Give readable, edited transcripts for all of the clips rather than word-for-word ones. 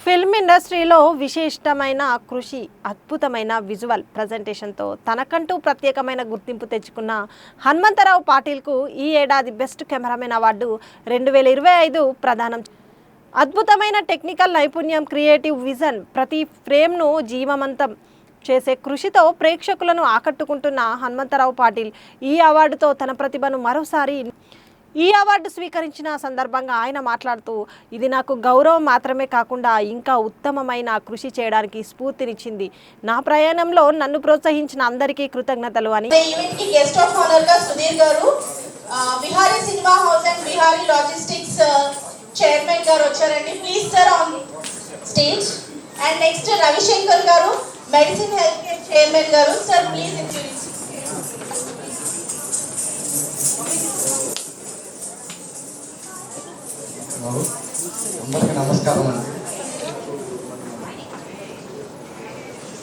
Film ఇండస్ట్రీలో విశిష్టమైన కృషి, అద్భుతమైన విజువల్ ప్రజెంటేషన్తో తనకంటూ ప్రత్యేకమైన గుర్తింపు తెచ్చుకున్న హనుమంతరావు పాటిల్కు ఈ ఏడాది బెస్ట్ కెమెరామెన్ అవార్డు 2025 ప్రదానం. అద్భుతమైన టెక్నికల్ నైపుణ్యం, క్రియేటివ్ విజన్, ప్రతి ఫ్రేమ్ను జీవమంతం చేసే కృషితో ప్రేక్షకులను ఆకట్టుకుంటున్న హనుమంతరావు పాటిల్ ఈ అవార్డుతో తన ప్రతిభను మరోసారి ఈ అవార్డు స్వీకరించిన సందర్భంగా ఆయన మాట్లాడుతూ, ఇది నాకు గౌరవం మాత్రమే కాకుండా ఇంకా ఉత్తమమైన కృషి చేయడానికి స్ఫూర్తినిచ్చింది. నా ప్రయాణంలో నన్ను ప్రోత్సహించిన అందరికీ కృతజ్ఞతలు అని. గెస్ట్ ఆఫ్ ఆనర్ గా సుధీర్ గారు, Bihari cinema house and Bihari logistics chairman గారు వచ్చారండి. Please sir on stage. And next Ravishankar గారు, మెడిసిన్ హెల్త్ కేర్ చైర్మన్ గారు. Sir please introduce. అందరికీ నమస్కారం అండి.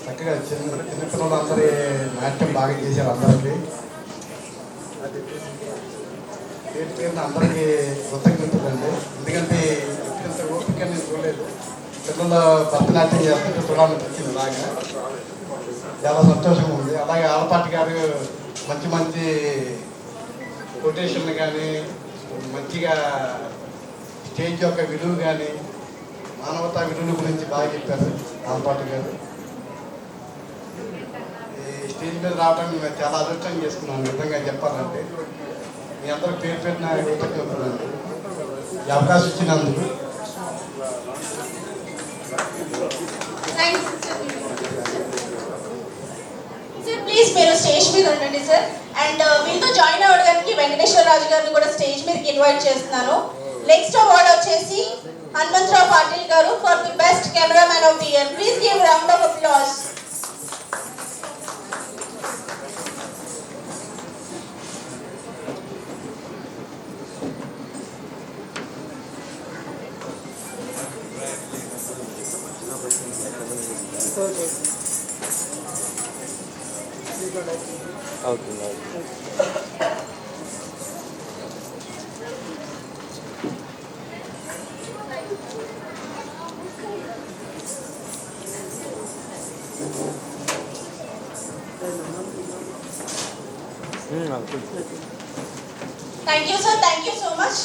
చక్కగా చిన్నపిల్లలందరి నాట్యం బాగా చేశారు. అందరికీ పేరు అందరికీ కృతజ్ఞతలు అండి. ఎందుకంటే ఇంత ఓపిక నేను చూడలేదు. పిల్లలు భరతనాట్యం చేస్తుంటే చూడాలని వచ్చింది. బాగా చాలా సంతోషంగా ఉంది. అలాగే ఆలపాటి గారు మంచి మంచి కొటేషన్లు కానీ, మంచిగా స్టేజ్ యొక్క విలువ కానీ, మానవతా విలువల గురించి బాగా చెప్పారు ఆలపాటి గారు. ఈ స్టేజ్ మీద రావడానికి మేము చాలా అదృష్టం చేసుకున్నాను. నిజంగా చెప్పాలంటే మీ అందరూ పేరు పెట్టిన కృతజ్ఞతలండి ఈ అవకాశం ఇచ్చినందుకు. ప్లీజ్ మీరు స్టేజ్ మీద ఉండండి సార్. అండ్ మీతో జాయిన్ అవ్వడానికి వెంకటేశ్వర రాజు గారిని కూడా స్టేజ్ మీదకి ఇన్వైట్ చేస్తున్నాను. నెక్స్ట్ అవార్డ్ వచ్చేసి హనుమంతరావు పాటిల్ గారు for the best cameraman of the year. Please give round of applause. Thank you sir, thank you so much.